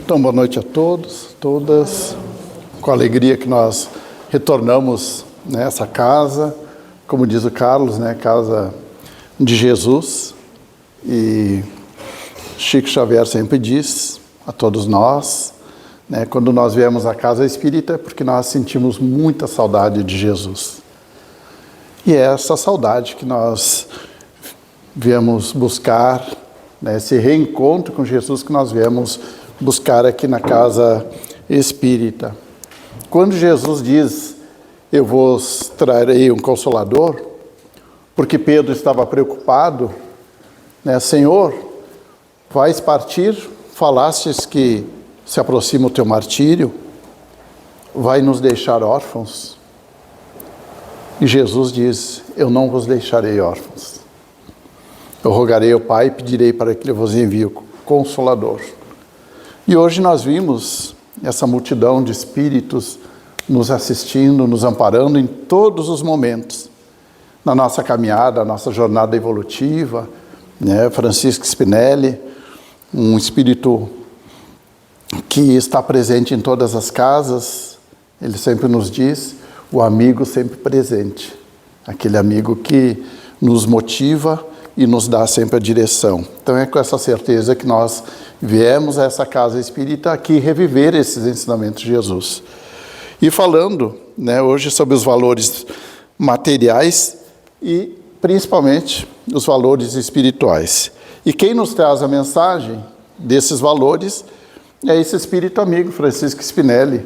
Então, boa noite a todos, todas. Com alegria que nós retornamos nessa casa, como diz o Carlos, casa de Jesus. E Chico Xavier sempre diz a todos nós, quando nós viemos à casa espírita, é porque nós sentimos muita saudade de Jesus. E é essa saudade que nós viemos buscar, esse reencontro com Jesus que nós viemos buscar aqui na casa espírita. Quando Jesus diz, eu vos trarei um consolador, porque Pedro estava preocupado, Senhor, vais partir, falastes que se aproxima o teu martírio, vai nos deixar órfãos? E Jesus diz, eu não vos deixarei órfãos. Eu rogarei ao Pai e pedirei para que Ele vos envie o Consolador. E hoje nós vimos essa multidão de espíritos nos assistindo, nos amparando em todos os momentos. Na nossa caminhada, na nossa jornada evolutiva, Francisco Spinelli, um espírito que está presente em todas as casas, ele sempre nos diz, o amigo sempre presente. Aquele amigo que nos motiva e nos dá sempre a direção. Então é com essa certeza que nós viemos a essa casa espírita aqui reviver esses ensinamentos de Jesus. E falando, hoje sobre os valores materiais e principalmente os valores espirituais. E quem nos traz a mensagem desses valores é esse espírito amigo, Francisco Spinelli.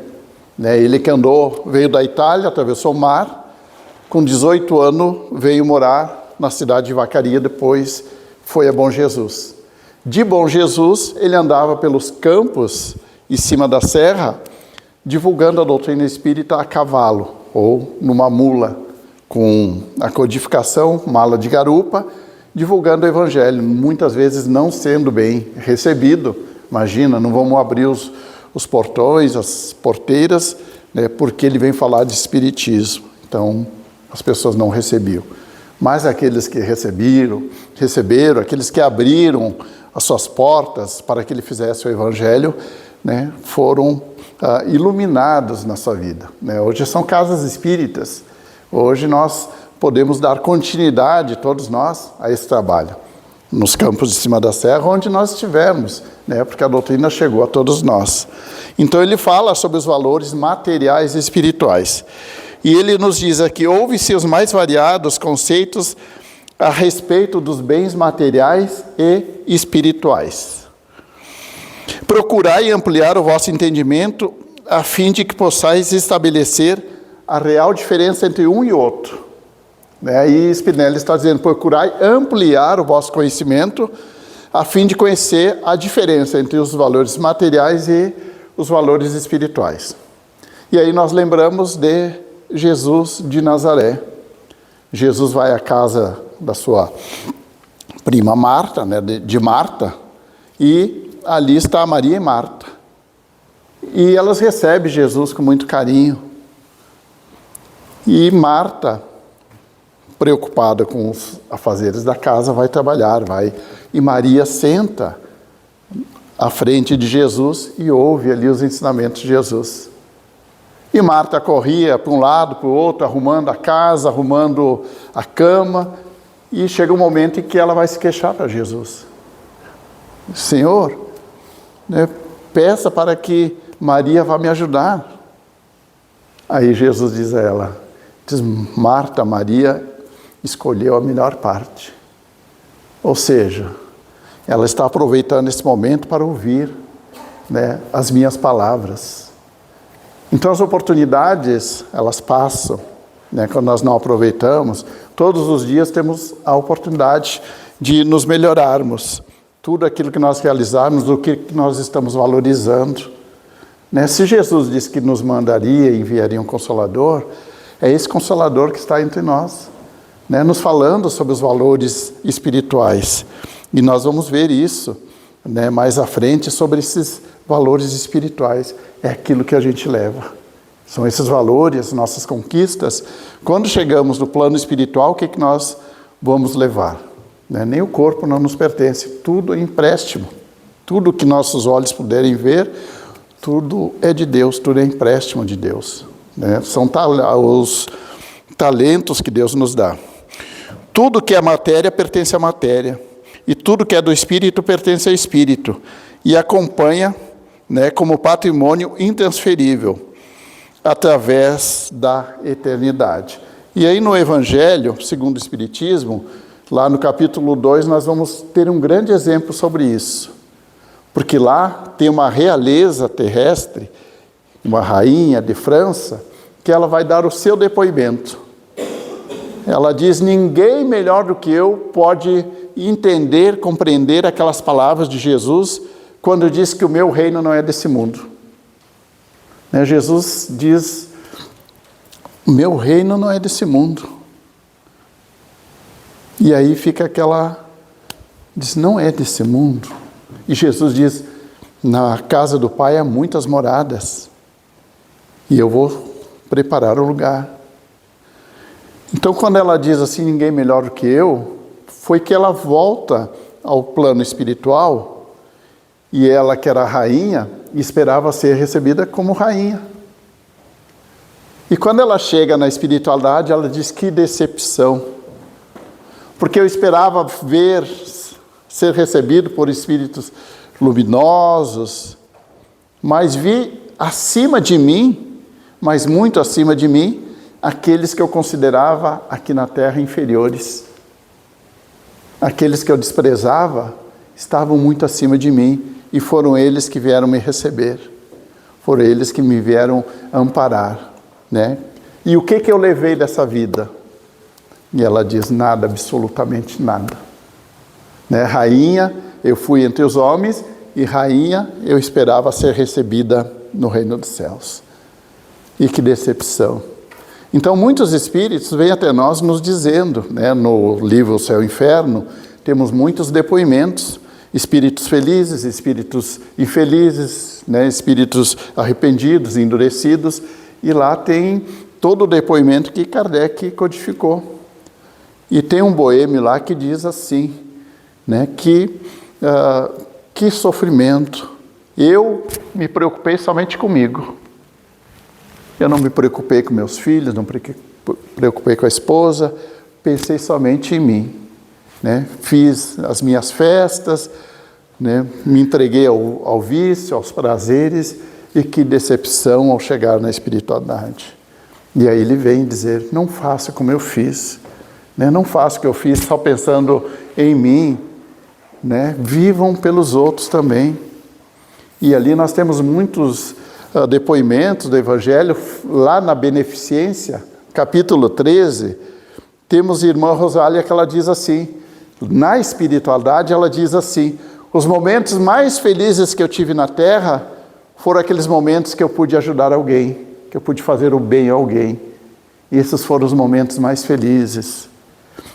Ele que veio da Itália, atravessou o mar, com 18 anos veio morar na cidade de Vacaria, depois foi a Bom Jesus. De Bom Jesus, ele andava pelos campos, em cima da serra, divulgando a doutrina espírita a cavalo, ou numa mula, com a codificação, mala de garupa, divulgando o evangelho, muitas vezes não sendo bem recebido. Imagina, não vamos abrir os portões, as porteiras, porque ele vem falar de espiritismo. Então, as pessoas não recebiam. Mas aqueles que receberam, aqueles que abriram as suas portas para que ele fizesse o evangelho, foram iluminados na sua vida. Hoje são casas espíritas. Hoje nós podemos dar continuidade, todos nós, a esse trabalho. Nos campos de cima da serra, onde nós estivermos, porque a doutrina chegou a todos nós. Então ele fala sobre os valores materiais e espirituais. E ele nos diz aqui, ouve-se os mais variados conceitos a respeito dos bens materiais e espirituais. Procurai ampliar o vosso entendimento, a fim de que possais estabelecer a real diferença entre um e outro. Aí Spinelli está dizendo, procurai ampliar o vosso conhecimento, a fim de conhecer a diferença entre os valores materiais e os valores espirituais. E aí nós lembramos de Jesus de Nazaré. Jesus vai à casa da sua prima Marta, de Marta, e ali está Maria e Marta. E elas recebem Jesus com muito carinho. E Marta, preocupada com os afazeres da casa, vai trabalhar, E Maria senta à frente de Jesus e ouve ali os ensinamentos de Jesus. E Marta corria para um lado, para o outro, arrumando a casa, arrumando a cama, e chega um momento em que ela vai se queixar para Jesus. Senhor, peça para que Maria vá me ajudar. Aí Jesus diz a ela, Marta, Maria escolheu a melhor parte. Ou seja, ela está aproveitando esse momento para ouvir as minhas palavras. Então as oportunidades, elas passam, quando nós não aproveitamos. Todos os dias temos a oportunidade de nos melhorarmos. Tudo aquilo que nós realizarmos, o que nós estamos valorizando. Se Jesus disse que nos mandaria e enviaria um Consolador, é esse Consolador que está entre nós, nos falando sobre os valores espirituais. E nós vamos ver isso mais à frente, sobre esses valores espirituais. É aquilo que a gente leva. São esses valores, nossas conquistas. Quando chegamos no plano espiritual, o que nós vamos levar? Nem o corpo não nos pertence, tudo é empréstimo. Tudo que nossos olhos puderem ver, tudo é de Deus, tudo é empréstimo de Deus, né? São os talentos que Deus nos dá. Tudo que é matéria pertence à matéria, e tudo que é do Espírito pertence ao Espírito, e acompanha, né, como patrimônio intransferível, através da eternidade. E aí no Evangelho, segundo o Espiritismo, lá no capítulo 2, nós vamos ter um grande exemplo sobre isso. Porque lá tem uma realeza terrestre, uma rainha de França, que ela vai dar o seu depoimento. Ela diz: ninguém melhor do que eu pode entender, compreender aquelas palavras de Jesus, quando diz que o meu reino não é desse mundo. Jesus diz: o meu reino não é desse mundo. E aí fica aquela... diz, não é desse mundo. E Jesus diz: na casa do Pai há muitas moradas, e eu vou preparar o lugar. Então, quando ela diz assim, ninguém melhor do que eu, foi que ela volta ao plano espiritual, e ela, que era rainha, esperava ser recebida como rainha. E quando ela chega na espiritualidade, ela diz: que decepção, porque eu esperava ser recebido por espíritos luminosos, mas vi acima de mim, mas muito acima de mim, aqueles que eu considerava aqui na terra inferiores. Aqueles que eu desprezava estavam muito acima de mim, e foram eles que vieram me receber, foram eles que me vieram amparar, né? E o que eu levei dessa vida? E ela diz: nada, absolutamente nada. Né? Rainha, eu fui entre os homens, e rainha, eu esperava ser recebida no reino dos céus. E que decepção. Então, muitos espíritos vêm até nós nos dizendo, né, no livro O Céu e o Inferno, temos muitos depoimentos, espíritos felizes, espíritos infelizes, né, espíritos arrependidos, endurecidos, e lá tem todo o depoimento que Kardec codificou. E tem um boêmio lá que diz assim, né, que sofrimento, eu me preocupei somente comigo. Eu não me preocupei com meus filhos, não me preocupei com a esposa, pensei somente em mim, né? Fiz as minhas festas, né? Me entreguei ao vício, aos prazeres, e que decepção ao chegar na espiritualidade. E aí ele vem dizer: não faça como eu fiz, né? Não faça o que eu fiz só pensando em mim, né? Vivam pelos outros também. E ali nós temos muitos depoimentos do Evangelho. Lá na Beneficência, capítulo 13, temos a irmã Rosália, que ela diz assim, na espiritualidade ela diz assim: os momentos mais felizes que eu tive na Terra foram aqueles momentos que eu pude ajudar alguém, que eu pude fazer o bem a alguém. E esses foram os momentos mais felizes.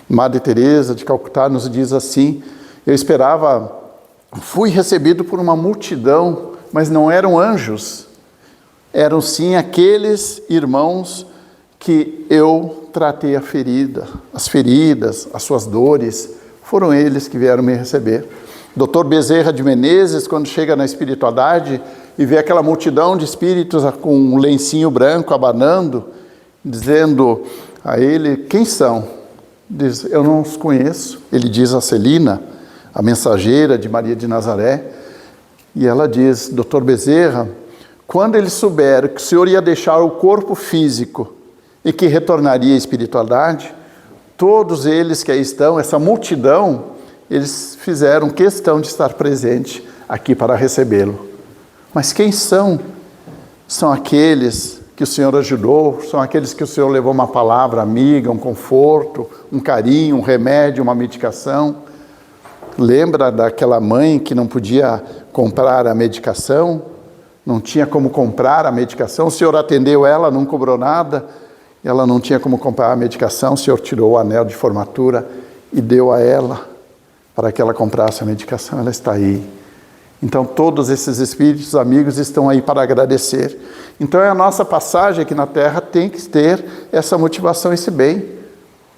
Madre Teresa de Calcutá nos diz assim: eu fui recebido por uma multidão, mas não eram anjos, eram sim aqueles irmãos que eu tratei as feridas, as suas dores, foram eles que vieram me receber. Dr. Bezerra de Menezes, quando chega na espiritualidade e vê aquela multidão de espíritos com um lencinho branco abanando, dizendo a ele: quem são? Diz: eu não os conheço. Ele diz a Celina, a mensageira de Maria de Nazaré, e ela diz: Dr. Bezerra, quando eles souberam que o Senhor ia deixar o corpo físico e que retornaria à espiritualidade, todos eles que aí estão, essa multidão, eles fizeram questão de estar presente aqui para recebê-lo. Mas quem são? São aqueles que o Senhor ajudou, são aqueles que o Senhor levou uma palavra amiga, um conforto, um carinho, um remédio, uma medicação. Lembra daquela mãe que não podia comprar a medicação? Não tinha como comprar a medicação, o Senhor atendeu ela, não cobrou nada, ela não tinha como comprar a medicação, o Senhor tirou o anel de formatura e deu a ela, para que ela comprasse a medicação. Ela está aí. Então todos esses espíritos amigos estão aí para agradecer. Então a nossa passagem aqui na Terra tem que ter essa motivação, esse bem,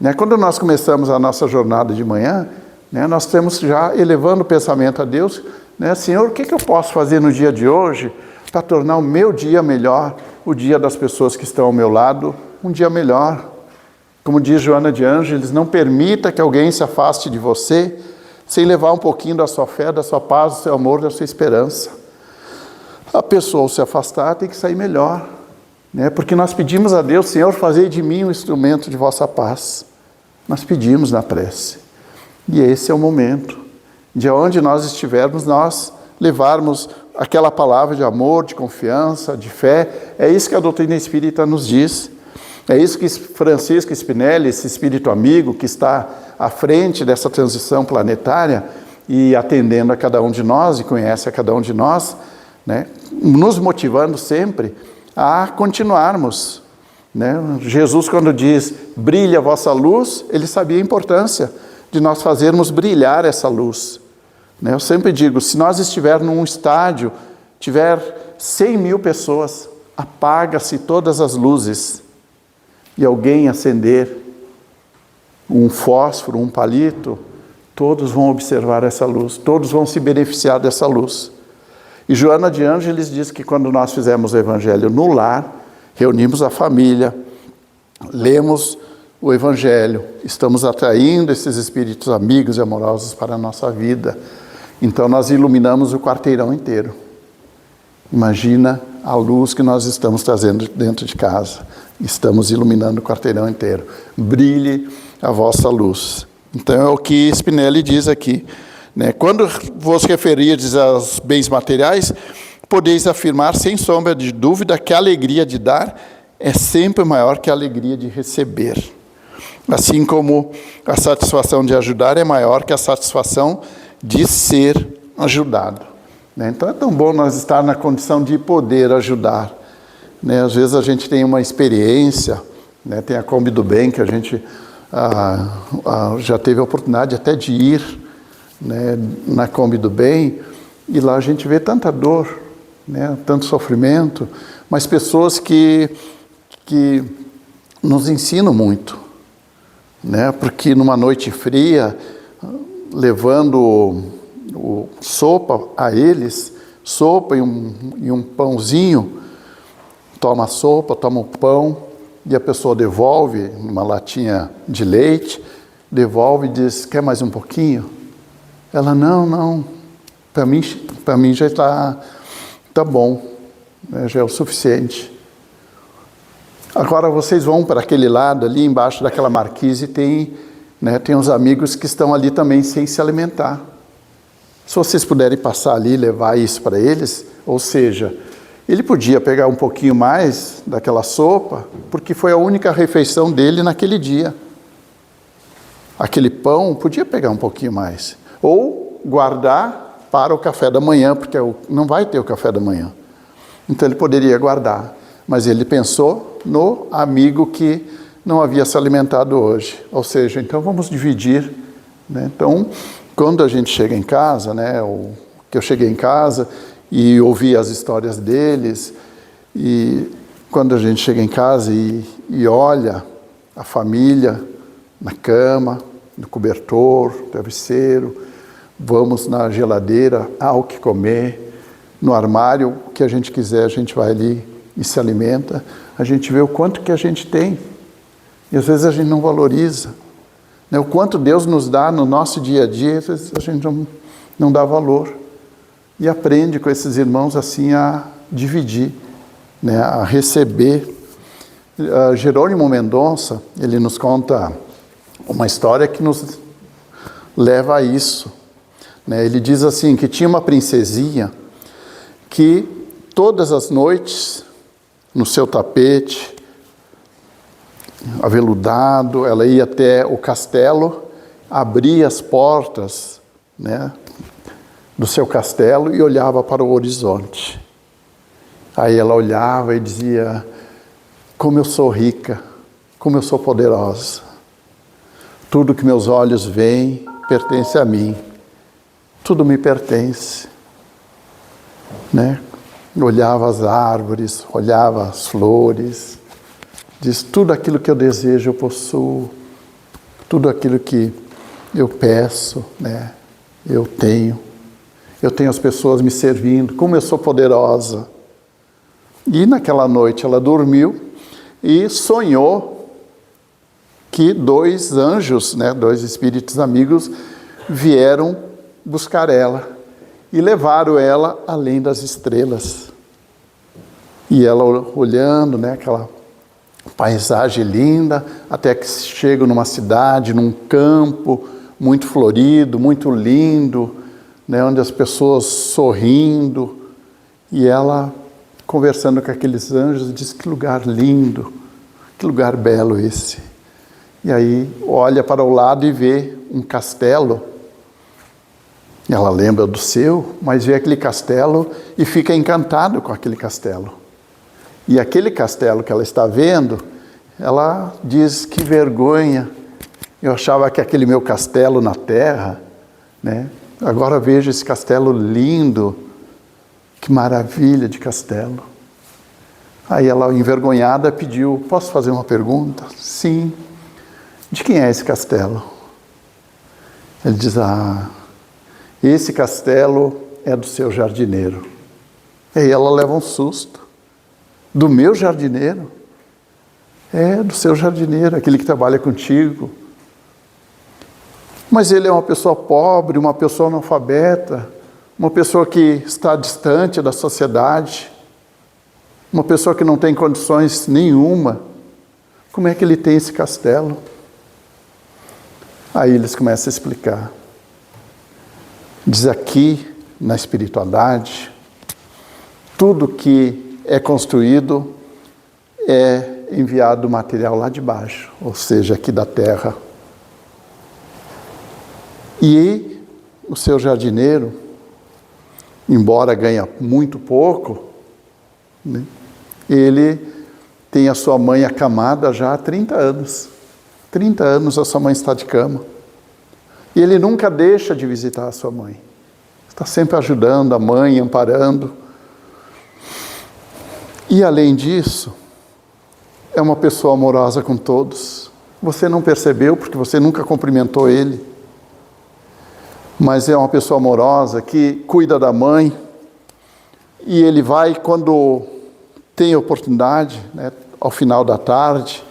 né? Quando nós começamos a nossa jornada de manhã, né, nós temos já elevando o pensamento a Deus, né? Senhor, o que eu posso fazer no dia de hoje para tornar o meu dia melhor, o dia das pessoas que estão ao meu lado, um dia melhor? Como diz Joana de Ângeles, não permita que alguém se afaste de você sem levar um pouquinho da sua fé, da sua paz, do seu amor, da sua esperança. A pessoa, ao se afastar, tem que sair melhor, né? Porque nós pedimos a Deus, Senhor, fazei de mim um instrumento de vossa paz. Nós pedimos na prece. E esse é o momento de onde nós estivermos, nós levarmos aquela palavra de amor, de confiança, de fé. É isso que a doutrina espírita nos diz. É isso que Francisco Spinelli, esse espírito amigo que está à frente dessa transição planetária e atendendo a cada um de nós e conhece a cada um de nós, né, nos motivando sempre a continuarmos, né? Jesus, quando diz, brilha a vossa luz, ele sabia a importância de nós fazermos brilhar essa luz, né? Eu sempre digo, se nós estivermos num estádio, tiver 100.000 pessoas, apaga-se todas as luzes e alguém acender um fósforo, um palito, todos vão observar essa luz, todos vão se beneficiar dessa luz. E Joana de Ângeles diz que quando nós fizemos o Evangelho no lar, reunimos a família, lemos o Evangelho, estamos atraindo esses espíritos amigos e amorosos para a nossa vida. Então nós iluminamos o quarteirão inteiro. Imagina a luz que nós estamos trazendo dentro de casa. Estamos iluminando o quarteirão inteiro. Brilhe a vossa luz. Então é o que Spinelli diz aqui, né? Quando vos referirdes aos bens materiais, podeis afirmar sem sombra de dúvida que a alegria de dar é sempre maior que a alegria de receber. Assim como a satisfação de ajudar é maior que a satisfação de ser ajudado, né? Então é tão bom nós estar na condição de poder ajudar, né? Às vezes a gente tem uma experiência, né? Tem a Kombi do Bem, que a gente já teve a oportunidade até de ir, né, na Kombi do Bem, e lá a gente vê tanta dor, né, tanto sofrimento, mas pessoas que nos ensinam muito, né, porque numa noite fria, levando sopa a eles, sopa e um pãozinho, toma a sopa, toma o pão, e a pessoa devolve uma latinha de leite, devolve e diz, quer mais um pouquinho? Ela, não, para mim já está bom, né, já é o suficiente. Agora vocês vão para aquele lado ali, embaixo daquela marquise, tem uns amigos que estão ali também sem se alimentar. Se vocês puderem passar ali e levar isso para eles, ou seja, ele podia pegar um pouquinho mais daquela sopa, porque foi a única refeição dele naquele dia. Aquele pão, podia pegar um pouquinho mais. Ou guardar para o café da manhã, porque não vai ter o café da manhã. Então ele poderia guardar. Mas ele pensou no amigo que não havia se alimentado hoje. Ou seja, então vamos dividir, né? Então, quando a gente chega em casa, né, que eu cheguei em casa e ouvi as histórias deles, e quando a gente chega em casa e olha a família na cama, no cobertor, no travesseiro, vamos na geladeira, há o que comer, no armário, o que a gente quiser, a gente vai ali e se alimenta, a gente vê o quanto que a gente tem, e às vezes a gente não valoriza, né? O quanto Deus nos dá no nosso dia a dia, às vezes a gente não dá valor, e aprende com esses irmãos assim a dividir, né? A receber. Jerônimo Mendonça, ele nos conta uma história que nos leva a isso, né? Ele diz assim, que tinha uma princesinha que todas as noites, no seu tapete aveludado, ela ia até o castelo, abria as portas, né, do seu castelo e olhava para o horizonte. Aí ela olhava e dizia, como eu sou rica, como eu sou poderosa. Tudo que meus olhos veem pertence a mim. Tudo me pertence, né? Olhava as árvores, olhava as flores, diz, tudo aquilo que eu desejo eu possuo, tudo aquilo que eu peço, né, eu tenho. Eu tenho as pessoas me servindo, como eu sou poderosa. E naquela noite ela dormiu e sonhou que 2 anjos, 2 espíritos amigos, vieram buscar ela e levaram ela além das estrelas. E ela olhando, aquela paisagem linda, até que chegam numa cidade, num campo muito florido, muito lindo, onde as pessoas sorrindo, e ela conversando com aqueles anjos, diz: que lugar lindo, que lugar belo esse. E aí olha para o lado e vê um castelo. Ela lembra do seu, mas vê aquele castelo e fica encantada com aquele castelo. E aquele castelo que ela está vendo, ela diz: que vergonha, eu achava que aquele meu castelo na terra, agora vejo esse castelo lindo, que maravilha de castelo. Aí ela, envergonhada, pediu: posso fazer uma pergunta? Sim. De quem é esse castelo? Ele diz: esse castelo é do seu jardineiro. E aí ela leva um susto. Do meu jardineiro? É, do seu jardineiro, aquele que trabalha contigo. Mas ele é uma pessoa pobre, uma pessoa analfabeta, uma pessoa que está distante da sociedade, uma pessoa que não tem condições nenhuma. Como é que ele tem esse castelo? Aí eles começam a explicar. Diz: aqui, na espiritualidade, tudo que é construído é enviado material lá de baixo, ou seja, aqui da terra. E o seu jardineiro, embora ganhe muito pouco, ele tem a sua mãe acamada já há 30 anos. 30 anos a sua mãe está de cama. E ele nunca deixa de visitar a sua mãe. Está sempre ajudando a mãe, amparando. E além disso, é uma pessoa amorosa com todos. Você não percebeu porque você nunca cumprimentou ele. Mas é uma pessoa amorosa que cuida da mãe. E ele vai, quando tem oportunidade, ao final da tarde,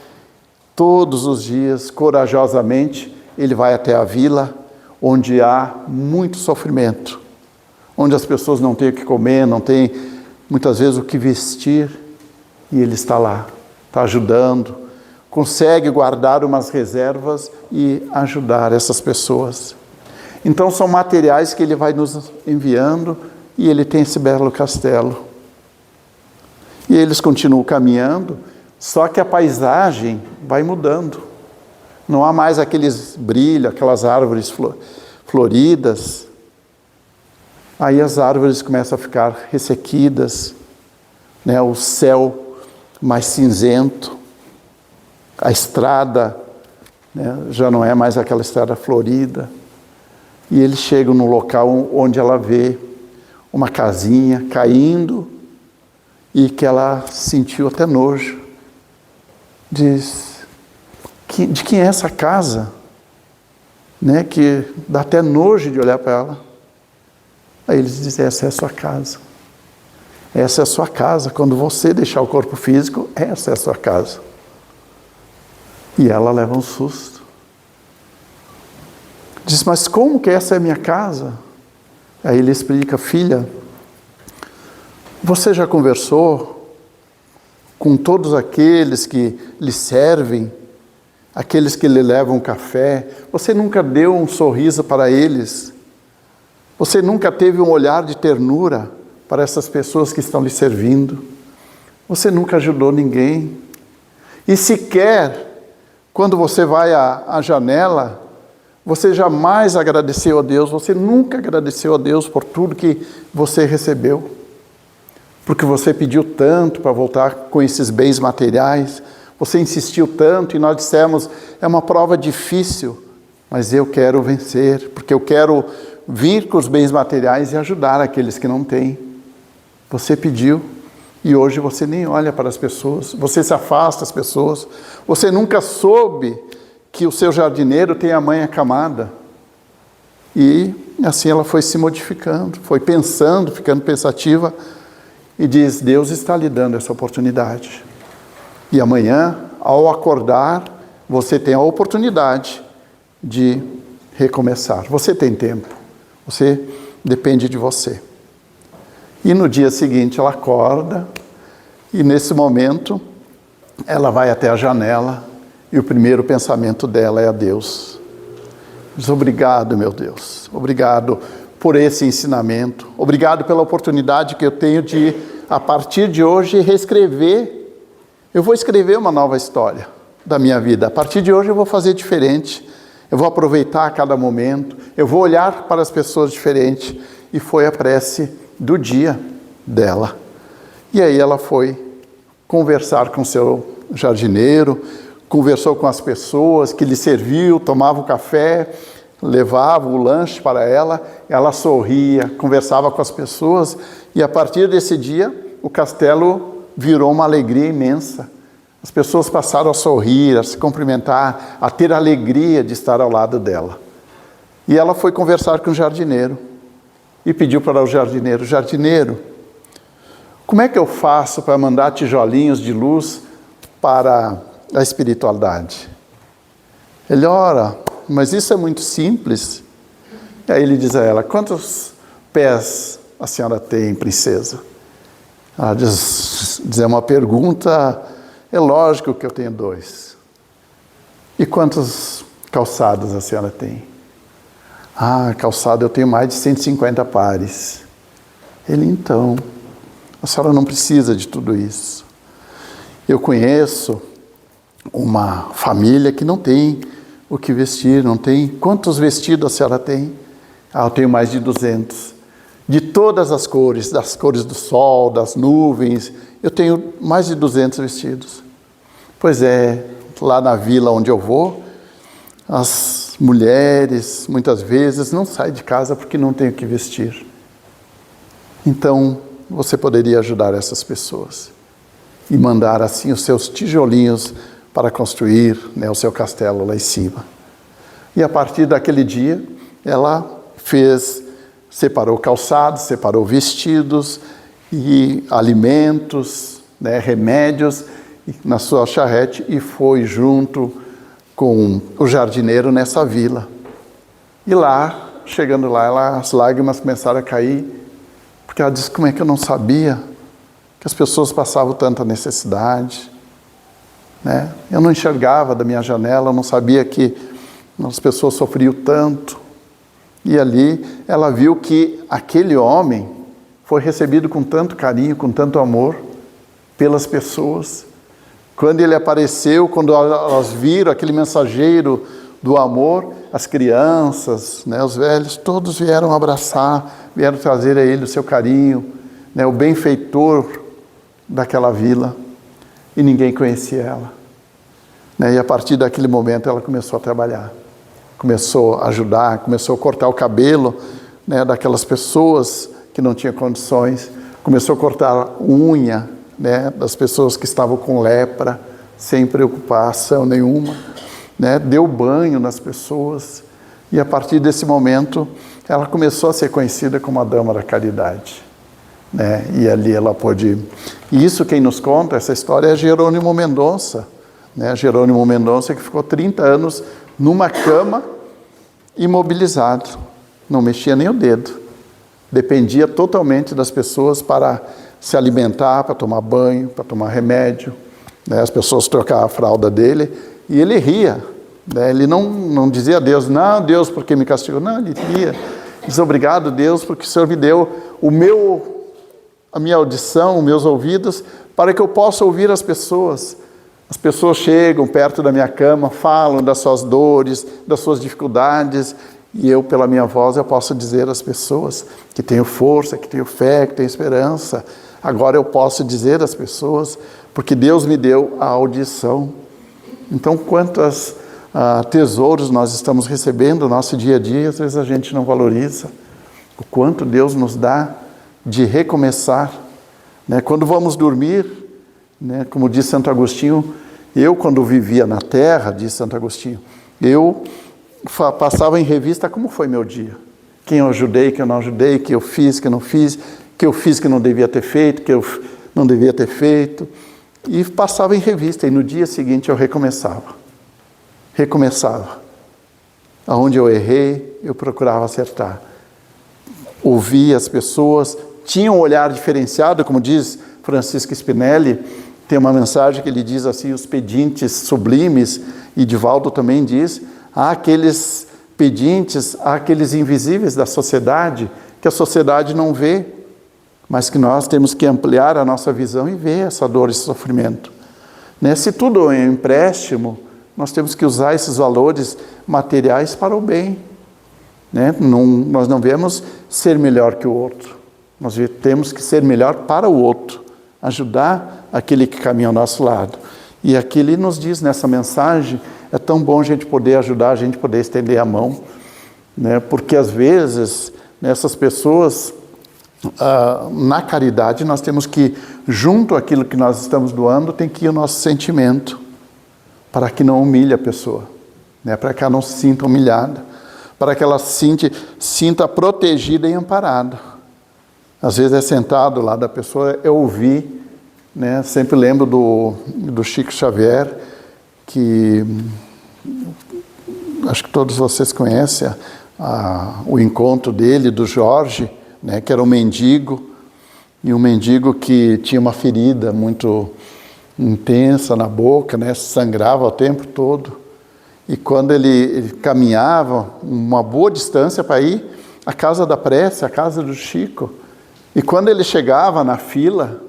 todos os dias, corajosamente, ele vai até a vila onde há muito sofrimento. Onde as pessoas não têm o que comer, não têm muitas vezes o que vestir. E ele está lá, está ajudando, consegue guardar umas reservas e ajudar essas pessoas. Então são materiais que ele vai nos enviando e ele tem esse belo castelo. E eles continuam caminhando, só que a paisagem vai mudando. Não há mais aqueles brilhos, aquelas árvores floridas. Aí as árvores começam a ficar ressequidas, o céu mais cinzento, a estrada já não é mais aquela estrada florida. E eles chegam no local onde ela vê uma casinha caindo e que ela sentiu até nojo. Diz: de quem é essa casa? Que dá até nojo de olhar para ela. Aí eles dizem: essa é a sua casa. Essa é a sua casa. Quando você deixar o corpo físico, essa é a sua casa. E ela leva um susto. Diz: mas como que essa é a minha casa? Aí ele explica: filha, você já conversou com todos aqueles que lhe servem, aqueles que lhe levam café? Você nunca deu um sorriso para eles? Você nunca teve um olhar de ternura para essas pessoas que estão lhe servindo? Você nunca ajudou ninguém? E sequer, quando você vai à janela, você jamais agradeceu a Deus, você nunca agradeceu a Deus por tudo que você recebeu. Porque você pediu tanto para voltar com esses bens materiais, você insistiu tanto e nós dissemos: é uma prova difícil, mas eu quero vencer, porque eu quero vir com os bens materiais e ajudar aqueles que não têm. Você pediu e hoje você nem olha para as pessoas, você se afasta das pessoas, você nunca soube que o seu jardineiro tem a mãe acamada. E assim ela foi se modificando, foi pensando, ficando pensativa, e diz: Deus está lhe dando essa oportunidade. E amanhã, ao acordar, você tem a oportunidade de recomeçar. Você tem tempo. Depende de você. E no dia seguinte ela acorda, e nesse momento ela vai até a janela, e o primeiro pensamento dela é a Deus. Diz: obrigado, meu Deus. Obrigado por esse ensinamento. Obrigado pela oportunidade que eu tenho de, a partir de hoje, reescrever. Eu vou escrever uma nova história da minha vida. A partir de hoje eu vou fazer diferente. Eu vou aproveitar cada momento. Eu vou olhar para as pessoas diferente. E foi a prece do dia dela. E aí ela foi conversar com seu jardineiro, conversou com as pessoas que lhe serviu, tomava o café, levava o lanche para ela. Ela sorria, conversava com as pessoas. E a partir desse dia, o castelo virou uma alegria imensa. As pessoas passaram a sorrir, a se cumprimentar, a ter a alegria de estar ao lado dela. E ela foi conversar com o jardineiro e pediu para o jardineiro: jardineiro, como é que eu faço para mandar tijolinhos de luz para a espiritualidade? Ele: ora, mas isso é muito simples. E aí ele diz a ela: quantos pés a senhora tem, princesa? Ela diz: é uma pergunta, é lógico que eu tenho 2. E quantos calçados a senhora tem? Calçado eu tenho mais de 150 pares. Ele: então, a senhora não precisa de tudo isso. Eu conheço uma família que não tem o que vestir, não tem. Quantos vestidos a senhora tem? Eu tenho mais de 200. De todas as cores, das cores do sol, das nuvens, eu tenho mais de 200 vestidos. Pois é, lá na vila onde eu vou, as mulheres, muitas vezes, não saem de casa porque não têm o que vestir. Então, você poderia ajudar essas pessoas e mandar assim os seus tijolinhos para construir, o seu castelo lá em cima. E a partir daquele dia, ela separou calçados, separou vestidos e alimentos, remédios na sua charrete, e foi junto com o jardineiro nessa vila. E lá, chegando lá, as lágrimas começaram a cair, porque ela disse: como é que eu não sabia que as pessoas passavam tanta necessidade? Eu não enxergava da minha janela, eu não sabia que as pessoas sofriam tanto. E ali ela viu que aquele homem foi recebido com tanto carinho, com tanto amor pelas pessoas. Quando ele apareceu, quando elas viram aquele mensageiro do amor, as crianças, os velhos, todos vieram abraçar, vieram trazer a ele o seu carinho, o benfeitor daquela vila. E ninguém conhecia ela. E a partir daquele momento ela começou a trabalhar. Começou a ajudar, começou a cortar o cabelo daquelas pessoas que não tinham condições. Começou a cortar unha das pessoas que estavam com lepra, sem preocupação nenhuma. Deu banho nas pessoas. E a partir desse momento, ela começou a ser conhecida como a Dama da Caridade. E ali ela pôde... E isso quem nos conta essa história é Jerônimo Mendonça. Jerônimo Mendonça, que ficou 30 anos numa cama, imobilizado. Não mexia nem o dedo. Dependia totalmente das pessoas para se alimentar, para tomar banho, para tomar remédio. As pessoas trocavam a fralda dele e ele ria. Ele não dizia a Deus: não, Deus, por que me castigou? Não, ele ria. Diz: obrigado, Deus, porque o Senhor me deu a minha audição, os meus ouvidos, para que eu possa ouvir as pessoas. As pessoas chegam perto da minha cama, falam das suas dores, das suas dificuldades, e eu, pela minha voz, eu posso dizer às pessoas que tenho força, que tenho fé, que tenho esperança. Agora eu posso dizer às pessoas, porque Deus me deu a audição. Então, quantos tesouros nós estamos recebendo no nosso dia a dia, às vezes a gente não valoriza. O quanto Deus nos dá de recomeçar. Quando vamos dormir, como diz Santo Agostinho, eu, quando vivia na terra, diz Santo Agostinho, eu passava em revista como foi meu dia. quem eu ajudei, que eu não ajudei, que eu fiz, que eu não fiz, que eu fiz que não devia ter feito, que eu não devia ter feito. E passava em revista, e no dia seguinte eu recomeçava. Aonde eu errei, eu procurava acertar. Ouvia as pessoas, tinha um olhar diferenciado, como diz Francisco Spinelli, tem uma mensagem que ele diz assim, os pedintes sublimes, e Divaldo também diz, há aqueles pedintes, há aqueles invisíveis da sociedade, que a sociedade não vê, mas que nós temos que ampliar a nossa visão e ver essa dor e esse sofrimento. Né? Se tudo é um empréstimo, nós temos que usar esses valores materiais para o bem. Né? Nós não devemos ser melhor que o outro. Nós temos que ser melhor para o outro. Ajudar aquele que caminha ao nosso lado. E aqui ele nos diz nessa mensagem, é tão bom a gente poder ajudar, a gente poder estender a mão. Né? Porque às vezes, essas pessoas, na caridade, nós temos que, junto àquilo que nós estamos doando, tem que ir o nosso sentimento. Para que não humilhe a pessoa, né? Para que ela não se sinta humilhada, para que ela se sinta protegida e amparada. Às vezes é sentado lá da pessoa, é ouvir, né? Sempre lembro do Chico Xavier, que acho que todos vocês conhecem o encontro dele, do Jorge, né? Que era um mendigo, e um mendigo que tinha uma ferida muito intensa na boca, né? Sangrava o tempo todo. E quando ele caminhava uma boa distância para ir à casa da prece, à casa do Chico, e quando ele chegava na fila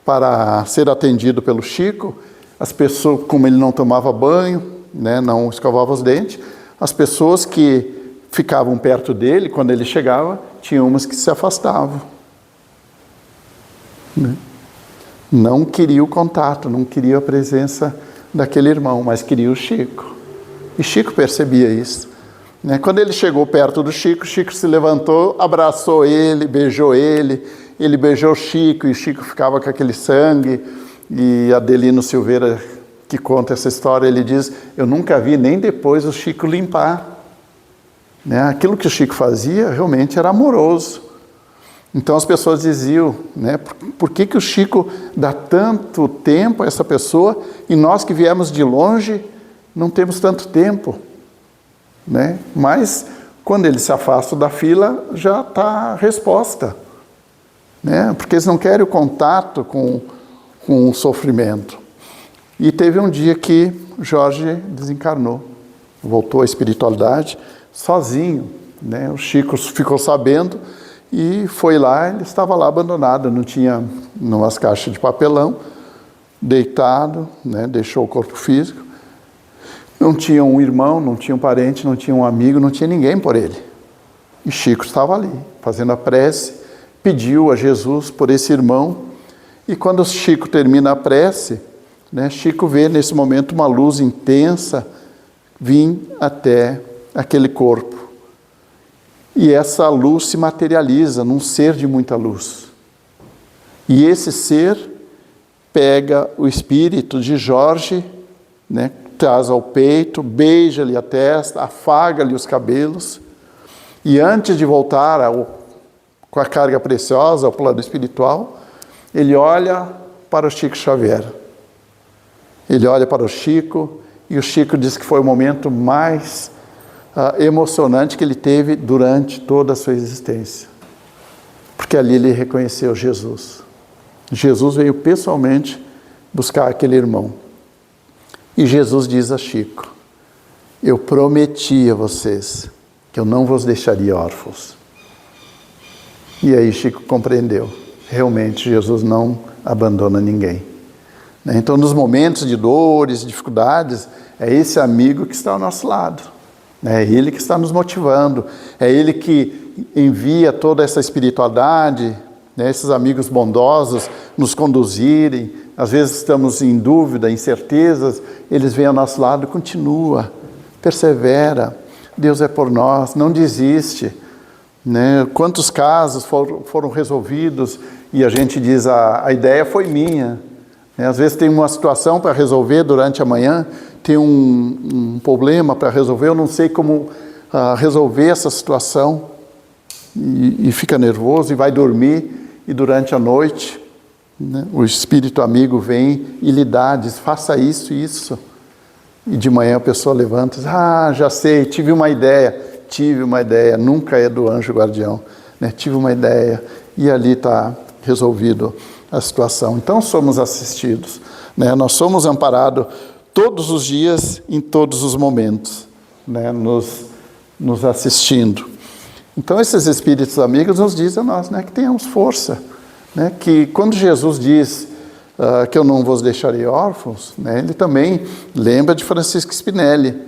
para ser atendido pelo Chico, as pessoas, como ele não tomava banho, né? Não escovava os dentes, as pessoas que ficavam perto dele, quando ele chegava, tinha umas que se afastavam. Né? Não queria o contato, não queria a presença daquele irmão, mas queria o Chico. E Chico percebia isso. Né? Quando ele chegou perto do Chico, Chico se levantou, abraçou ele beijou o Chico, e o Chico ficava com aquele sangue. E Adelino Silveira, que conta essa história, ele diz, eu nunca vi nem depois o Chico limpar. Né? Aquilo que o Chico fazia realmente era amoroso. Então as pessoas diziam, né, por que o Chico dá tanto tempo a essa pessoa e nós que viemos de longe não temos tanto tempo? Né? Mas quando ele se afasta da fila, já está a resposta. Né? Porque eles não querem o contato com o sofrimento. E teve um dia que Jorge desencarnou, voltou à espiritualidade sozinho. Né? O Chico ficou sabendo, e foi lá, ele estava lá abandonado, não tinha umas caixas de papelão, deitado, né, deixou o corpo físico. Não tinha um irmão, não tinha um parente, não tinha um amigo, não tinha ninguém por ele. E Chico estava ali, fazendo a prece, pediu a Jesus por esse irmão. E quando Chico termina a prece, né, Chico vê nesse momento uma luz intensa vir até aquele corpo. E essa luz se materializa num ser de muita luz. E esse ser pega o espírito de Jorge, né, traz ao peito, beija-lhe a testa, afaga-lhe os cabelos. E antes de voltar com a carga preciosa ao plano espiritual, ele olha para o Chico Xavier. Ele olha para o Chico, e o Chico diz que foi o momento mais emocionante que ele teve durante toda a sua existência. Porque ali ele reconheceu Jesus. Jesus veio pessoalmente buscar aquele irmão. E Jesus diz a Chico, eu prometi a vocês que eu não vos deixaria órfãos. E aí Chico compreendeu. Realmente Jesus não abandona ninguém. Então nos momentos de dores, dificuldades, é esse amigo que está ao nosso lado. É Ele que está nos motivando, é Ele que envia toda essa espiritualidade, né, esses amigos bondosos nos conduzirem. Às vezes estamos em dúvida, incertezas, eles vêm ao nosso lado e continua, persevera, Deus é por nós, não desiste. Né? Quantos casos foram resolvidos e a gente diz, a ideia foi minha. Às vezes tem uma situação para resolver durante a manhã, tem um problema para resolver, eu não sei como resolver essa situação. e fica nervoso e vai dormir, e durante a noite, né, o espírito amigo vem e lhe dá, diz, faça isso e isso. E de manhã a pessoa levanta e diz, já sei, tive uma ideia, nunca é do anjo guardião, né? Tive uma ideia, e ali está resolvido a situação. Então somos assistidos, né? Nós somos amparados todos os dias, em todos os momentos, né? nos assistindo. Então esses espíritos amigos nos dizem a nós, né, que tenhamos força, né? Que quando Jesus diz que eu não vos deixarei órfãos, né, ele também lembra de Francisco Spinelli.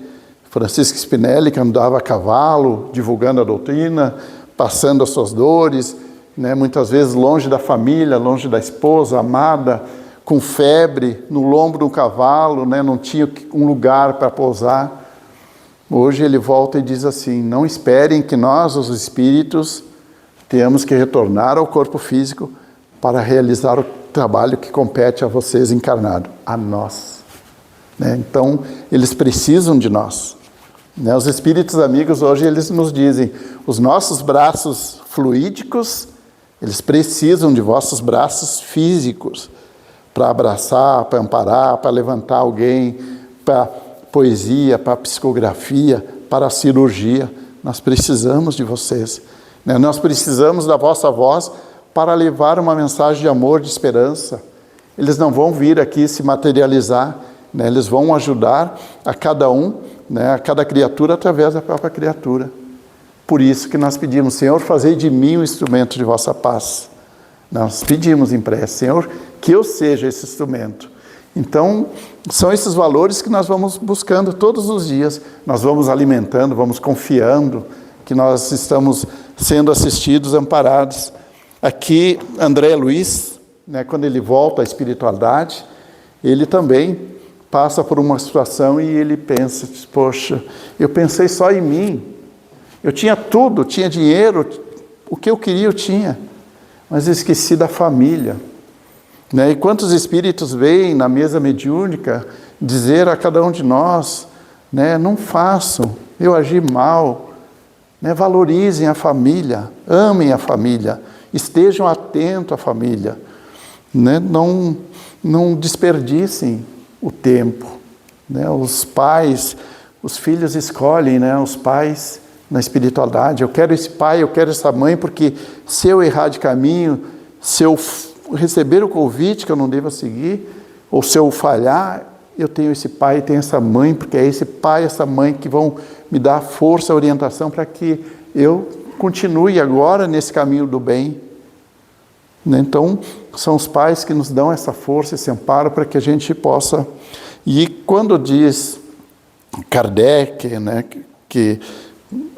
Francisco Spinelli, que andava a cavalo, divulgando a doutrina, passando as suas dores, né, muitas vezes longe da família, longe da esposa amada, com febre, no lombo do cavalo, né, não tinha um lugar para pousar. Hoje ele volta e diz assim, não esperem que nós, os espíritos, tenhamos que retornar ao corpo físico para realizar o trabalho que compete a vocês encarnados, a nós. Né? Então, eles precisam de nós. Né? Os espíritos amigos hoje, eles nos dizem, os nossos braços fluídicos, eles precisam de vossos braços físicos, para abraçar, para amparar, para levantar alguém, para poesia, para psicografia, para a cirurgia. Nós precisamos de vocês. Né? Nós precisamos da vossa voz para levar uma mensagem de amor, de esperança. Eles não vão vir aqui se materializar, né? Eles vão ajudar a cada um, né? A cada criatura através da própria criatura. Por isso que nós pedimos, Senhor, fazei de mim um instrumento de vossa paz. Nós pedimos em prece, Senhor, que eu seja esse instrumento. Então, são esses valores que nós vamos buscando todos os dias. Nós vamos alimentando, vamos confiando que nós estamos sendo assistidos, amparados. Aqui, André Luiz, né, quando ele volta à espiritualidade, ele também passa por uma situação e ele pensa, poxa, eu pensei só em mim. Eu tinha tudo, tinha dinheiro, o que eu queria eu tinha, mas eu esqueci da família. Né? E quantos espíritos vêm na mesa mediúnica dizer a cada um de nós, né, não façam, eu agi mal, né, valorizem a família, amem a família, estejam atentos à família, né? Não desperdicem o tempo. Né? Os pais, os filhos escolhem, né, os pais na espiritualidade. Eu quero esse pai, eu quero essa mãe, porque se eu errar de caminho, se eu receber o convite que eu não devo seguir, ou se eu falhar, eu tenho esse pai e tenho essa mãe, porque é esse pai e essa mãe que vão me dar força, orientação para que eu continue agora nesse caminho do bem. Então, são os pais que nos dão essa força, esse amparo para que a gente possa... E quando diz Kardec, né, que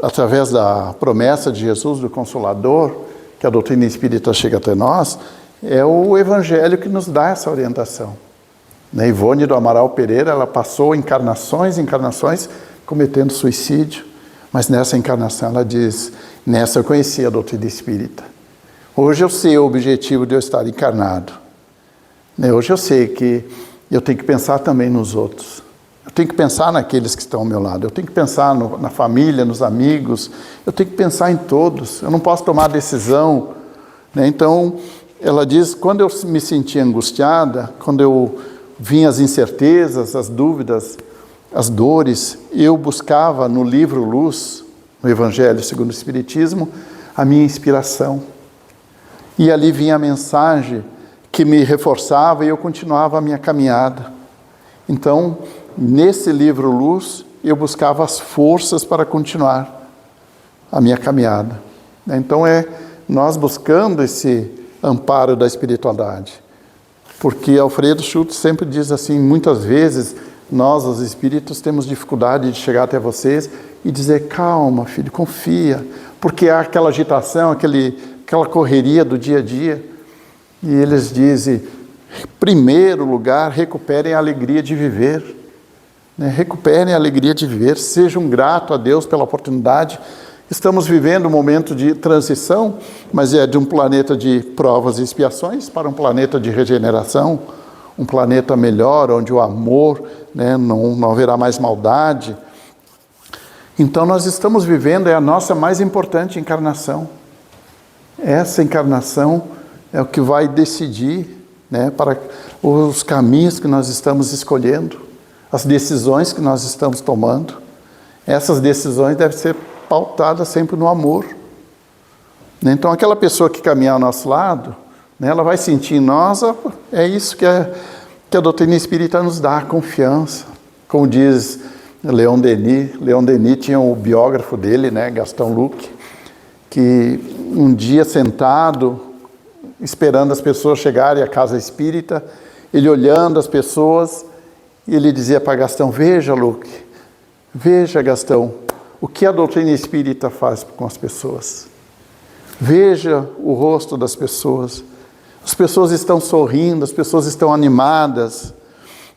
através da promessa de Jesus, do Consolador, que a doutrina espírita chega até nós, é o Evangelho que nos dá essa orientação. Né? Ivone do Amaral Pereira, ela passou encarnações cometendo suicídio, mas nessa encarnação ela diz, nessa eu conheci a doutrina espírita. Hoje eu sei o objetivo de eu estar encarnado. Hoje eu sei que eu tenho que pensar também nos outros. Eu tenho que pensar naqueles que estão ao meu lado. Eu tenho que pensar na família, nos amigos. Eu tenho que pensar em todos. Eu não posso tomar decisão. Então, ela diz, quando eu me sentia angustiada, quando eu vinha as incertezas, as dúvidas, as dores, eu buscava no livro Luz, no Evangelho segundo o Espiritismo, a minha inspiração. E ali vinha a mensagem que me reforçava e eu continuava a minha caminhada. Então, nesse livro Luz, eu buscava as forças para continuar a minha caminhada. Então, nós buscando esse amparo da espiritualidade. Porque Alfredo Schultz sempre diz assim, muitas vezes, nós, os espíritos, temos dificuldade de chegar até vocês e dizer, calma, filho, confia. Porque há aquela agitação, aquela correria do dia a dia. E eles dizem, em primeiro lugar, recuperem a alegria de viver. Né? Recuperem a alegria de viver, sejam gratos a Deus pela oportunidade. Estamos vivendo um momento de transição, mas é de um planeta de provas e expiações para um planeta de regeneração, um planeta melhor, onde o amor, né, não haverá mais maldade. Então nós estamos vivendo, é a nossa mais importante encarnação. Essa encarnação é o que vai decidir, né, para os caminhos que nós estamos escolhendo, as decisões que nós estamos tomando. Essas decisões devem ser pautadas sempre no amor. Então, aquela pessoa que caminhar ao nosso lado, né, ela vai sentir em nós, é isso que a doutrina espírita nos dá, confiança. Como diz Leon Denis tinha o biógrafo dele, né, Gaston Luque, que um dia sentado, esperando as pessoas chegarem à casa espírita, ele olhando as pessoas, e ele dizia para Gaston: veja, Luque, veja, Gaston, o que a doutrina espírita faz com as pessoas. Veja o rosto das pessoas. As pessoas estão sorrindo, as pessoas estão animadas.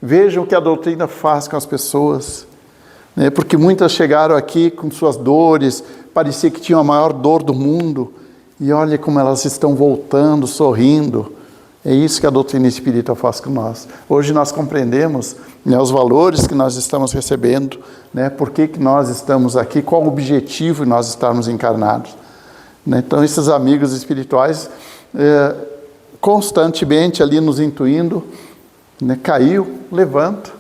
Vejam o que a doutrina faz com as pessoas. Porque muitas chegaram aqui com suas dores, parecia que tinham a maior dor do mundo. E olha como elas estão voltando, sorrindo. É isso que a doutrina espírita faz com nós. Hoje nós compreendemos, né, os valores que nós estamos recebendo, né, por que nós estamos aqui, qual o objetivo de nós estarmos encarnados. Então, esses amigos espirituais, constantemente ali nos intuindo, né, caiu, levanta.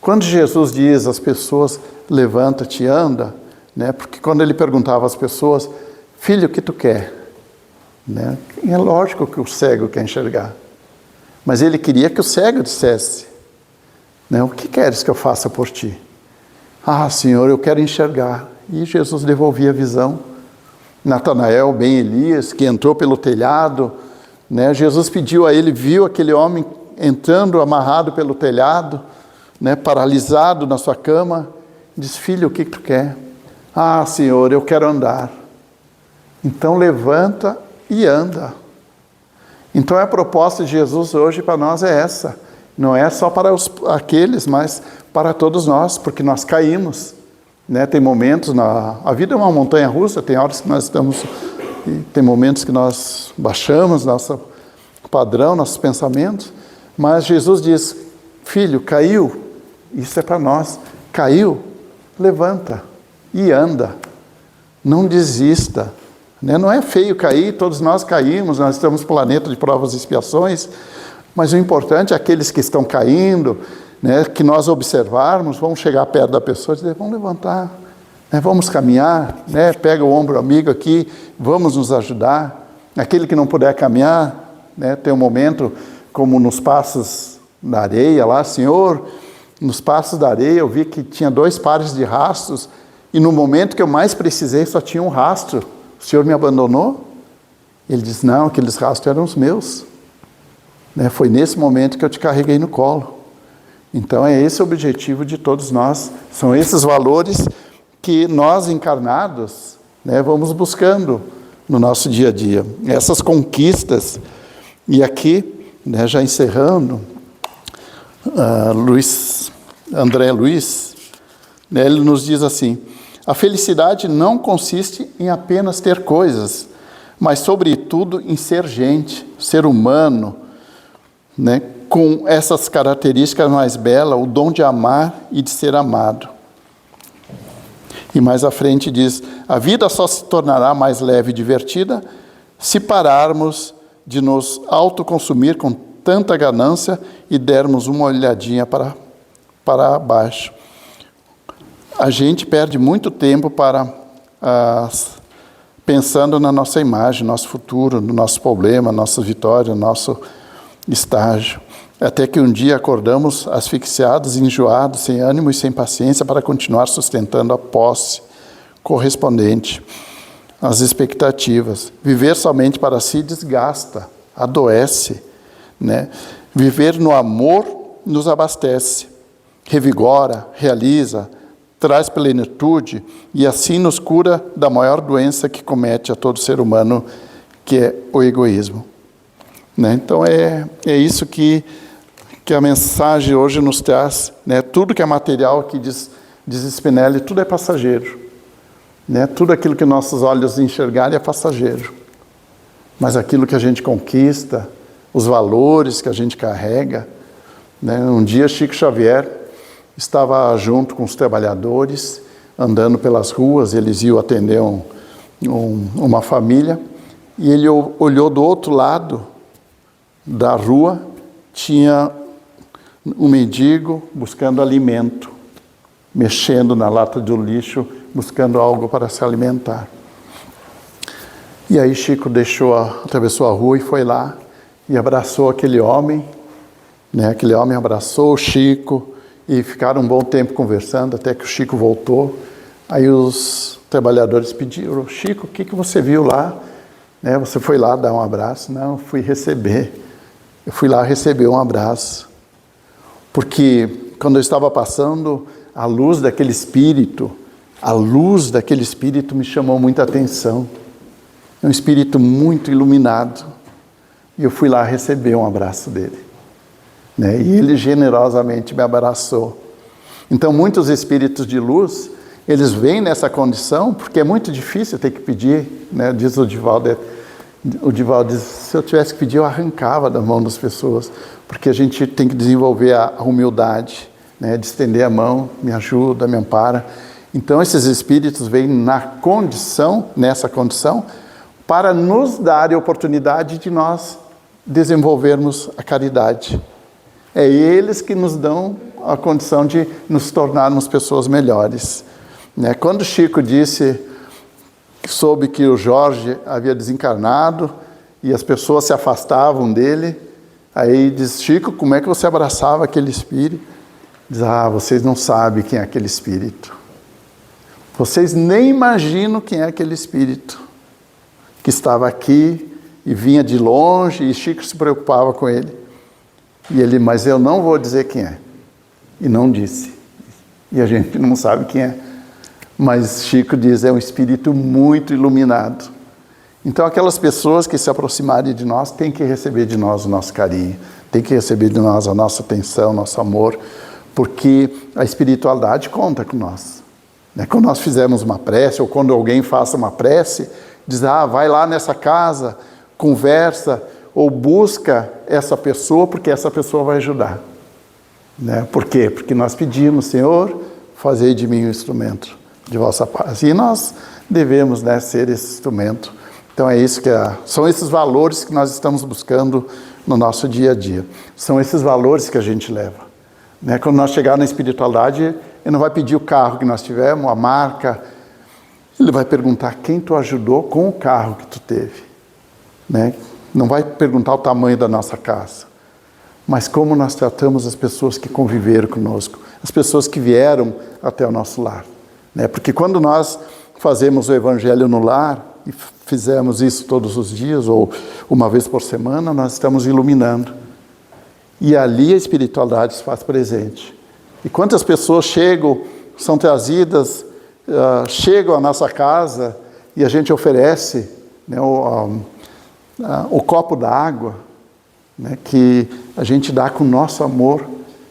Quando Jesus diz às pessoas, levanta-te e anda, né, porque quando ele perguntava às pessoas, filho, o que tu quer? Né, é lógico que o cego quer enxergar, mas ele queria que o cego dissesse, né, o que queres que eu faça por ti? Ah, Senhor, eu quero enxergar. E Jesus devolvia a visão. Natanael, ben Elias, que entrou pelo telhado, né? Jesus pediu a ele, viu aquele homem entrando amarrado pelo telhado, né? Paralisado na sua cama, diz: filho, o que tu quer? Ah, Senhor, eu quero andar. Então levanta e anda. Então a proposta de Jesus hoje para nós é essa, não é só para aqueles, mas para todos nós, porque nós caímos. Né, tem momentos, a vida é uma montanha russa, tem horas que nós estamos, tem momentos que nós baixamos nosso padrão, nossos pensamentos, mas Jesus diz: filho, caiu, isso é para nós, caiu, levanta e anda, não desista. Né? Não é feio cair, todos nós caímos, nós estamos no planeta de provas e expiações, mas o importante é aqueles que estão caindo, né, que nós observarmos, vamos chegar perto da pessoa e dizer: vamos levantar, né, vamos caminhar, né, pega o ombro amigo aqui, vamos nos ajudar. Aquele que não puder caminhar, né, tem um momento como nos passos da areia lá, Senhor, nos passos da areia eu vi que tinha 2 pares de rastros, e no momento que eu mais precisei só tinha um rastro. O Senhor me abandonou? Ele diz: não, aqueles rastros eram os meus. Né, foi nesse momento que eu te carreguei no colo. Então é esse o objetivo de todos nós, são esses valores que nós encarnados, né, vamos buscando no nosso dia a dia, essas conquistas. E aqui, né, já encerrando, André Luiz, né, ele nos diz assim: a felicidade não consiste em apenas ter coisas, mas sobretudo em ser gente, ser humano, né, com essas características mais belas, o dom de amar e de ser amado. E mais à frente diz: a vida só se tornará mais leve e divertida se pararmos de nos autoconsumir com tanta ganância e dermos uma olhadinha para baixo. A gente perde muito tempo pensando na nossa imagem, no nosso futuro, no nosso problema, nossa vitória, no nosso estágio. Até que um dia acordamos asfixiados, enjoados, sem ânimo e sem paciência para continuar sustentando a posse correspondente às expectativas. Viver somente para si desgasta, adoece, né? Viver no amor nos abastece, revigora, realiza, traz plenitude e assim nos cura da maior doença que comete a todo ser humano, que é o egoísmo. Né? Então é isso que a mensagem hoje nos traz, né? Tudo que é material, que diz Spinelli, tudo é passageiro, né? Tudo aquilo que nossos olhos enxergarem é passageiro, mas aquilo que a gente conquista, os valores que a gente carrega, né? Um dia Chico Xavier estava junto com os trabalhadores, andando pelas ruas, eles iam atender uma família, e ele olhou do outro lado da rua, tinha um mendigo buscando alimento, mexendo na lata do lixo, buscando algo para se alimentar. E aí Chico atravessou a rua e foi lá e abraçou aquele homem, né? Aquele homem abraçou o Chico e ficaram um bom tempo conversando, até que o Chico voltou. Aí os trabalhadores pediram: Chico, o que você viu lá? Né? Você foi lá dar um abraço? Não, eu fui lá receber um abraço. Porque quando eu estava passando, a luz daquele espírito me chamou muita atenção. É um espírito muito iluminado. E eu fui lá receber um abraço dele. Né? E ele generosamente me abraçou. Então, muitos espíritos de luz, eles vêm nessa condição, porque é muito difícil ter que pedir, né? Diz o Divaldo. O Divaldo diz: se eu tivesse que pedir, eu arrancava da mão das pessoas, porque a gente tem que desenvolver a humildade, né? De estender a mão, me ajuda, me ampara. Então, esses espíritos vêm nessa condição, para nos dar a oportunidade de nós desenvolvermos a caridade. É eles que nos dão a condição de nos tornarmos pessoas melhores. Né? Quando Chico soube que o Jorge havia desencarnado e as pessoas se afastavam dele, aí diz: Chico, como é que você abraçava aquele espírito? Diz: vocês não sabem quem é aquele espírito. Vocês nem imaginam quem é aquele espírito que estava aqui e vinha de longe, e Chico se preocupava com ele. E ele: mas eu não vou dizer quem é. E não disse. E a gente não sabe quem é. Mas Chico diz: é um espírito muito iluminado. Então, aquelas pessoas que se aproximarem de nós têm que receber de nós o nosso carinho, têm que receber de nós a nossa atenção, nosso amor, porque a espiritualidade conta com nós. Né? Quando nós fizermos uma prece, ou quando alguém faça uma prece, diz: vai lá nessa casa, conversa, ou busca essa pessoa, porque essa pessoa vai ajudar. Né? Por quê? Porque nós pedimos: Senhor, fazei de mim um instrumento de vossa paz. E nós devemos, né, ser esse instrumento. Então é isso são esses valores que nós estamos buscando no nosso dia a dia. São esses valores que a gente leva. Né? Quando nós chegarmos na espiritualidade, ele não vai pedir o carro que nós tivemos, a marca. Ele vai perguntar quem tu ajudou com o carro que tu teve. Né? Não vai perguntar o tamanho da nossa casa, mas como nós tratamos as pessoas que conviveram conosco, as pessoas que vieram até o nosso lar. Né? Porque quando nós fazemos o Evangelho no lar, e fizemos isso todos os dias, ou uma vez por semana, nós estamos iluminando. E ali a espiritualidade se faz presente. E quantas pessoas são trazidas, chegam à nossa casa, e a gente oferece, né, o copo d'água, né, que a gente dá com o nosso amor.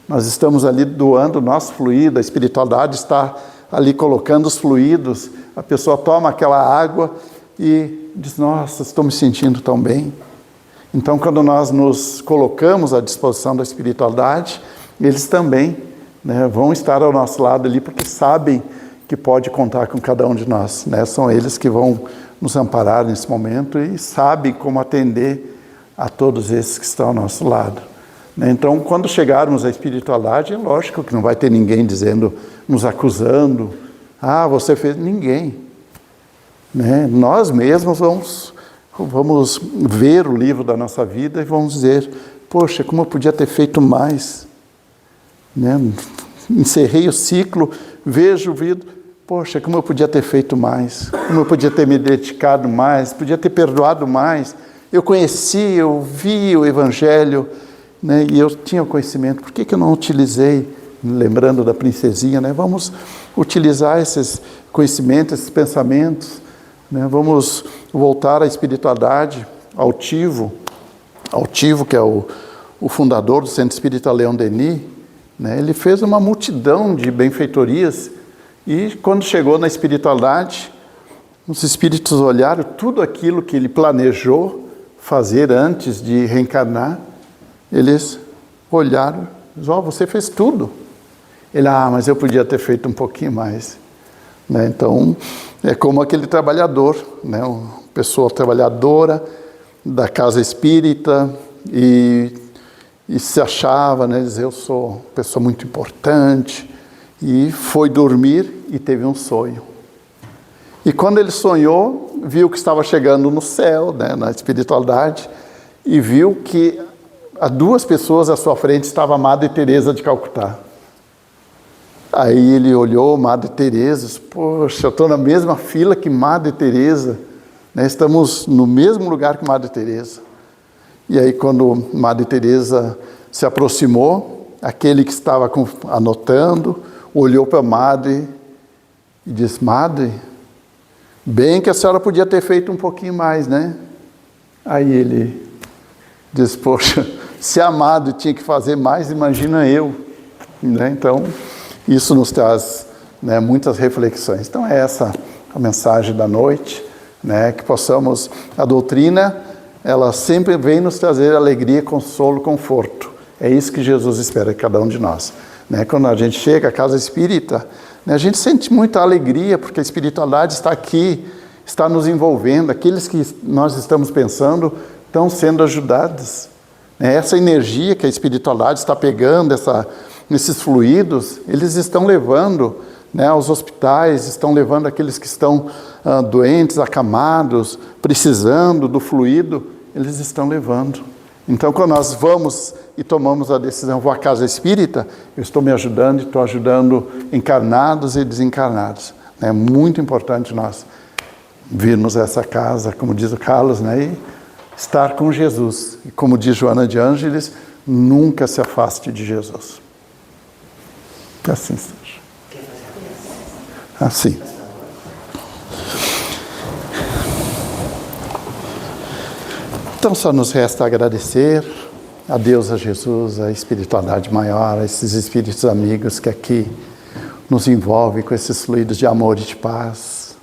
Nós estamos ali doando o nosso fluido, a espiritualidade está ali colocando os fluidos, a pessoa toma aquela água e diz: nossa, estou me sentindo tão bem. Então, quando nós nos colocamos à disposição da espiritualidade, eles também, né, vão estar ao nosso lado ali, porque sabem que pode contar com cada um de nós. Né? São eles que vão nos amparar nesse momento e sabem como atender a todos esses que estão ao nosso lado. Então, quando chegarmos à espiritualidade, é lógico que não vai ter ninguém nos acusando: você fez. Ninguém. Né? Nós mesmos vamos ver o livro da nossa vida e vamos dizer: poxa, como eu podia ter feito mais. Né? Encerrei o ciclo, vejo o vídeo: poxa, como eu podia ter feito mais, como eu podia ter me dedicado mais, podia ter perdoado mais. Eu vi o Evangelho, né, e eu tinha o conhecimento, por que eu não utilizei? Lembrando da princesinha, né? Vamos utilizar esses conhecimentos, esses pensamentos, né? Vamos voltar à espiritualidade. Altivo, que é o fundador do Centro Espírita Leon Denis, né? Ele fez uma multidão de benfeitorias, e quando chegou na espiritualidade, os espíritos olharam tudo aquilo que ele planejou fazer antes de reencarnar. Eles olharam e disseram: você fez tudo. Ele: mas eu podia ter feito um pouquinho mais. né? Então, é como aquele trabalhador, né? Uma pessoa trabalhadora da casa espírita e se achava, né? Dizer, eu sou uma pessoa muito importante, e foi dormir e teve um sonho. E quando ele sonhou, viu que estava chegando no céu, né? Na espiritualidade, e viu que a 2 pessoas à sua frente estava a Madre Teresa de Calcutá. Aí ele olhou Madre Teresa e disse, poxa, eu estou na mesma fila que Madre Teresa, né? Estamos no mesmo lugar que Madre Teresa. E aí quando Madre Teresa se aproximou, aquele que estava anotando, olhou para a Madre e disse, Madre, bem que a senhora podia ter feito um pouquinho mais, né? Aí ele disse, poxa, se a Madre tinha que fazer mais, imagina eu, né? Então, isso nos traz, né, muitas reflexões. Então, é essa a mensagem da noite, né? Que possamos, a doutrina, ela sempre vem nos trazer alegria, consolo, conforto. É isso que Jesus espera de cada um de nós, né? Quando a gente chega à casa espírita, né, a gente sente muita alegria, porque a espiritualidade está aqui, está nos envolvendo, aqueles que nós estamos pensando estão sendo ajudados. Essa energia que a espiritualidade está pegando, esses fluidos, eles estão levando, né, aos hospitais, estão levando aqueles que estão doentes, acamados, precisando do fluido, eles estão levando. Então, quando nós vamos e tomamos a decisão, vou à casa espírita, eu estou me ajudando e estou ajudando encarnados e desencarnados. É muito importante nós virmos a essa casa, como diz o Carlos, né, e estar com Jesus. E como diz Joana de Ângeles, nunca se afaste de Jesus. Que assim seja. Assim. Então só nos resta agradecer a Deus, a Jesus, a espiritualidade maior, a esses espíritos amigos que aqui nos envolvem com esses fluidos de amor e de paz.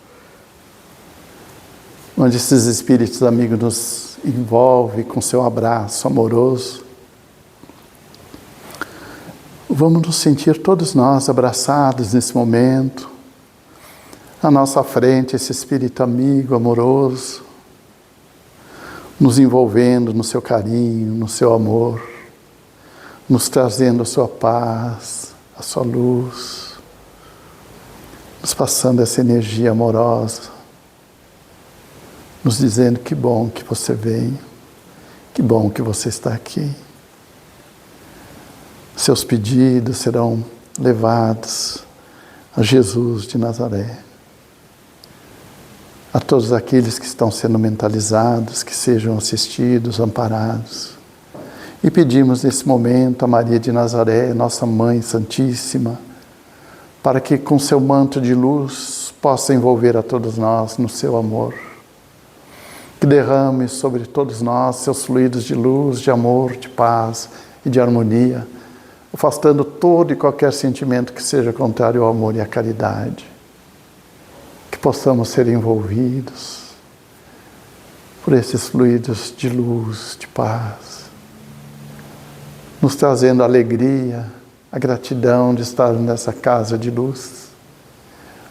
Onde esses espíritos amigos nos envolvem com seu abraço amoroso. Vamos nos sentir todos nós abraçados nesse momento. À nossa frente, esse espírito amigo, amoroso, nos envolvendo no seu carinho, no seu amor, nos trazendo a sua paz, a sua luz, nos passando essa energia amorosa, nos dizendo que bom que você veio, que bom que você está aqui. Seus pedidos serão levados a Jesus de Nazaré. A todos aqueles que estão sendo mentalizados, que sejam assistidos, amparados. E pedimos nesse momento a Maria de Nazaré, nossa Mãe Santíssima, para que com seu manto de luz possa envolver a todos nós no seu amor. Que derrame sobre todos nós seus fluidos de luz, de amor, de paz e de harmonia, afastando todo e qualquer sentimento que seja contrário ao amor e à caridade. Que possamos ser envolvidos por esses fluidos de luz, de paz, nos trazendo a alegria, a gratidão de estar nessa casa de luz,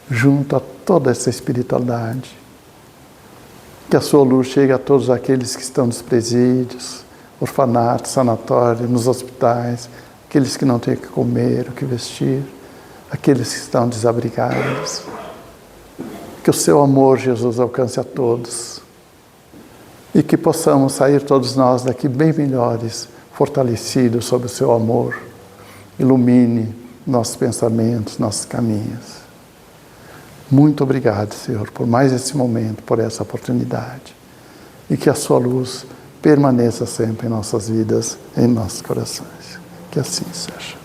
junto a toda essa espiritualidade. Que a sua luz chegue a todos aqueles que estão nos presídios, orfanatos, sanatórios, nos hospitais, aqueles que não têm o que comer, o que vestir, aqueles que estão desabrigados. Que o seu amor, Jesus, alcance a todos. E que possamos sair todos nós daqui bem melhores, fortalecidos sob o seu amor. Ilumine nossos pensamentos, nossos caminhos. Muito obrigado, Senhor, por mais esse momento, por essa oportunidade. E que a sua luz permaneça sempre em nossas vidas, em nossos corações. Que assim seja.